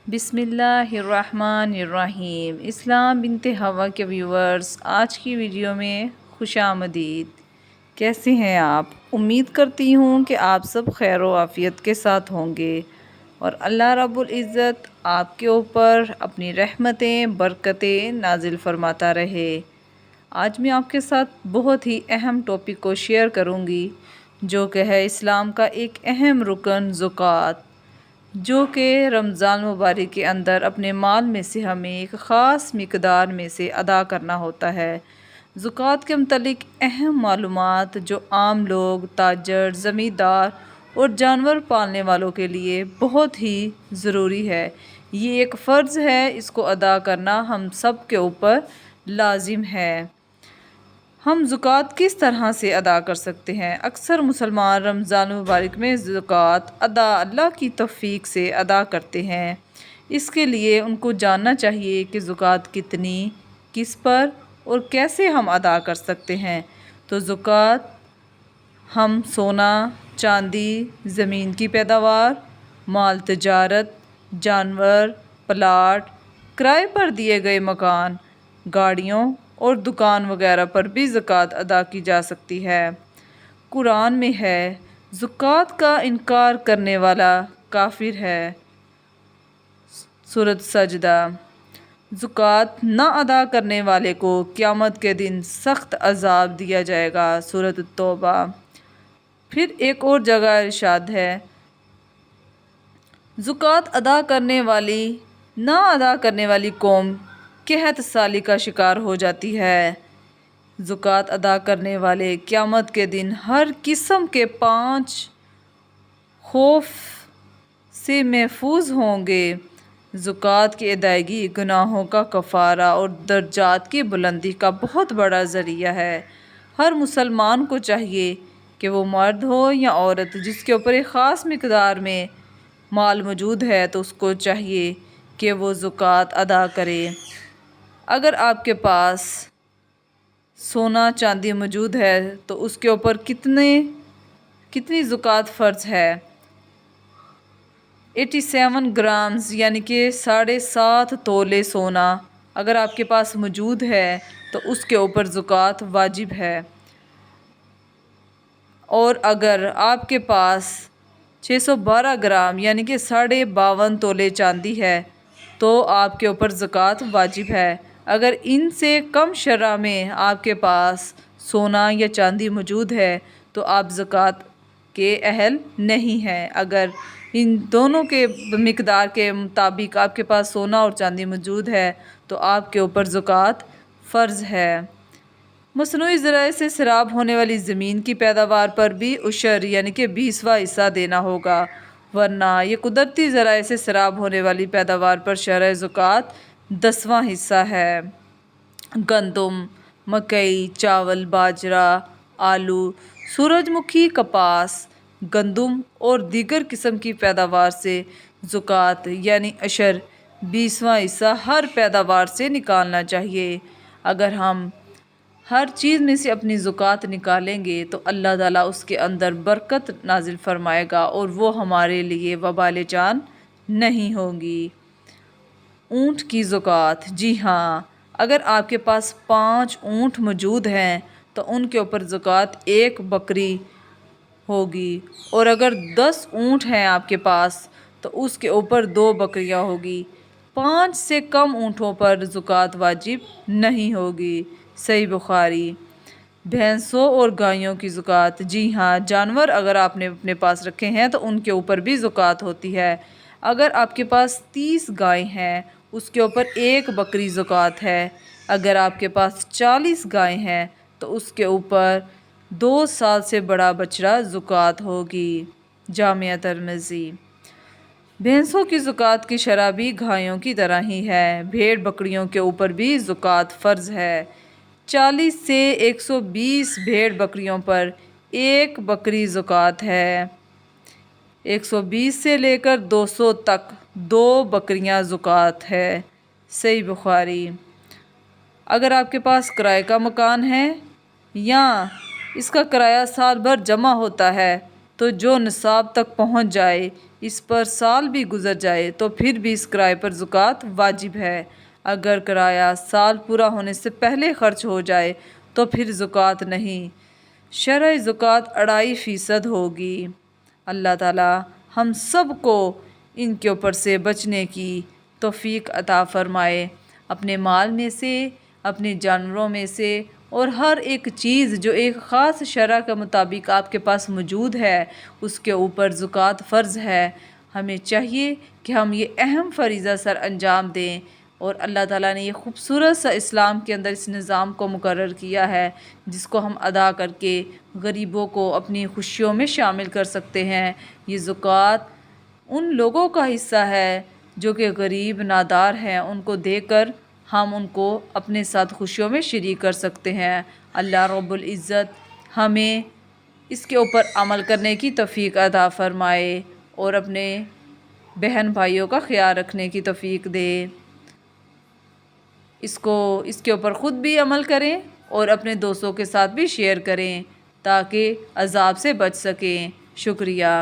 بسم اللہ الرحمن الرحیم۔ اسلام بنت ہوا کے ویورز، آج کی ویڈیو میں خوش آمدید۔ کیسے ہیں آپ؟ امید کرتی ہوں کہ آپ سب خیر و عافیت کے ساتھ ہوں گے اور اللہ رب العزت آپ کے اوپر اپنی رحمتیں برکتیں نازل فرماتا رہے۔ آج میں آپ کے ساتھ بہت ہی اہم ٹاپک کو شیئر کروں گی، جو کہ ہے اسلام کا ایک اہم رکن زکوٰۃ، جو کہ رمضان مبارک کے اندر اپنے مال میں سے ہمیں ایک خاص مقدار میں سے ادا کرنا ہوتا ہے۔ زکوٰۃ کے متعلق اہم معلومات جو عام لوگ، تاجر، زمیندار اور جانور پالنے والوں کے لیے بہت ہی ضروری ہے۔ یہ ایک فرض ہے، اس کو ادا کرنا ہم سب کے اوپر لازم ہے۔ ہم زکوٰۃ کس طرح سے ادا کر سکتے ہیں؟ اکثر مسلمان رمضان مبارک میں زکوٰۃ اللہ کی توفیق سے ادا کرتے ہیں۔ اس کے لیے ان کو جاننا چاہیے کہ زکوٰۃ کتنی، کس پر اور کیسے ہم ادا کر سکتے ہیں۔ تو زکوٰۃ ہم سونا، چاندی، زمین کی پیداوار، مال تجارت، جانور، پلاٹ، کرائے پر دیے گئے مکان، گاڑیوں اور دکان وغیرہ پر بھی زکوٰۃ ادا کی جا سکتی ہے۔ قرآن میں ہے، زکوٰۃ کا انکار کرنے والا کافر ہے۔ سورۃ سجدہ۔ زکوٰۃ نہ ادا کرنے والے کو قیامت کے دن سخت عذاب دیا جائے گا۔ سورۃ التوبہ۔ پھر ایک اور جگہ ارشاد ہے، زکوٰۃ نہ ادا کرنے والی قوم قحط سالی کا شکار ہو جاتی ہے۔ زکوٰۃ ادا کرنے والے قیامت کے دن ہر قسم کے 5 خوف سے محفوظ ہوں گے۔ زکوٰۃ کی ادائیگی گناہوں کا کفارہ اور درجات کی بلندی کا بہت بڑا ذریعہ ہے۔ ہر مسلمان کو چاہیے کہ وہ مرد ہو یا عورت، جس کے اوپر ایک خاص مقدار میں مال موجود ہے، تو اس کو چاہیے کہ وہ زکوٰۃ ادا کرے۔ اگر آپ کے پاس سونا چاندی موجود ہے تو اس کے اوپر کتنی زکوٰۃ فرض ہے؟ 87 گرامز یعنی کہ 7.5 تولے سونا اگر آپ کے پاس موجود ہے تو اس کے اوپر زکوٰۃ واجب ہے۔ اور اگر آپ کے پاس 612 گرام یعنی کہ 52.5 تولے چاندی ہے تو آپ کے اوپر زکوٰۃ واجب ہے۔ اگر ان سے کم شرح میں آپ کے پاس سونا یا چاندی موجود ہے تو آپ زکوٰۃ کے اہل نہیں ہیں۔ اگر ان دونوں کے مقدار کے مطابق آپ کے پاس سونا اور چاندی موجود ہے تو آپ کے اوپر زکوٰۃ فرض ہے۔ مصنوعی ذرائع سے سیراب ہونے والی زمین کی پیداوار پر بھی عشر یعنی کہ 20واں حصہ دینا ہوگا، ورنہ یہ قدرتی ذرائع سے سیراب ہونے والی پیداوار پر شرح زکوٰۃ 10واں حصہ ہے۔ گندم، مکئی، چاول، باجرہ، آلو، سورج مکھی، کپاس، گندم اور دیگر قسم کی پیداوار سے زکوٰۃ یعنی عشر 20واں حصہ ہر پیداوار سے نکالنا چاہیے۔ اگر ہم ہر چیز میں سے اپنی زکوٰۃ نکالیں گے تو اللہ تعالیٰ اس کے اندر برکت نازل فرمائے گا اور وہ ہمارے لیے وبال جان نہیں ہوگی۔ اونٹ کی زکوٰۃ۔ جی ہاں، اگر آپ کے پاس 5 اونٹ موجود ہیں تو ان کے اوپر زکوٰۃ 1 بکری ہوگی، اور اگر 10 اونٹ ہیں آپ کے پاس تو اس کے اوپر 2 بکریاں ہوگی۔ 5 سے کم اونٹوں پر زکوٰۃ واجب نہیں ہوگی۔ صحیح بخاری۔ بھینسوں اور گایوں کی زکوٰۃ۔ جی ہاں، جانور اگر آپ نے اپنے پاس رکھے ہیں تو ان کے اوپر بھی زکوٰۃ ہوتی ہے۔ اگر آپ کے پاس 30 گائے ہیں اس کے اوپر 1 بکری زکوٰۃ ہے۔ اگر آپ کے پاس 40 گائے ہیں تو اس کے اوپر 2 سال سے بڑا بچڑا زکوٰۃ ہوگی۔ جامعہ ترمذی۔ بھینسوں کی زکوٰۃ کی شرح بھی گایوں کی طرح ہی ہے۔ بھیڑ بکریوں کے اوپر بھی زکوٰۃ فرض ہے۔ 40 سے 120 بھیڑ بکریوں پر 1 بکری زکوٰۃ ہے۔ 120 سے لے کر 200 تک 2 بکریاں زکوٰۃ ہے۔ صحیح بخاری۔ اگر آپ کے پاس کرائے کا مکان ہے یا اس کا کرایہ سال بھر جمع ہوتا ہے تو جو نصاب تک پہنچ جائے اس پر سال بھی گزر جائے تو پھر بھی اس کرائے پر زکوٰۃ واجب ہے۔ اگر کرایہ سال پورا ہونے سے پہلے خرچ ہو جائے تو پھر زکوٰۃ نہیں، شرعی زکوٰۃ 2.5% ہوگی۔ اللہ تعالی ہم سب کو ان کے اوپر سے بچنے کی توفیق عطا فرمائے۔ اپنے مال میں سے، اپنے جانوروں میں سے اور ہر ایک چیز جو ایک خاص شرع کے مطابق آپ کے پاس موجود ہے اس کے اوپر زکوٰۃ فرض ہے۔ ہمیں چاہیے کہ ہم یہ اہم فریضہ سر انجام دیں، اور اللہ تعالیٰ نے یہ خوبصورت سا اسلام کے اندر اس نظام کو مقرر کیا ہے جس کو ہم ادا کر کے غریبوں کو اپنی خوشیوں میں شامل کر سکتے ہیں۔ یہ زکوٰۃ ان لوگوں کا حصہ ہے جو کہ غریب نادار ہیں، ان کو دے کر ہم ان کو اپنے ساتھ خوشیوں میں شریک کر سکتے ہیں۔ اللہ رب العزت ہمیں اس کے اوپر عمل کرنے کی توفیق عطا فرمائے اور اپنے بہن بھائیوں کا خیال رکھنے کی توفیق دے۔ اس کے اوپر خود بھی عمل کریں اور اپنے دوستوں کے ساتھ بھی شیئر کریں تاکہ عذاب سے بچ سکیں۔ شکریہ۔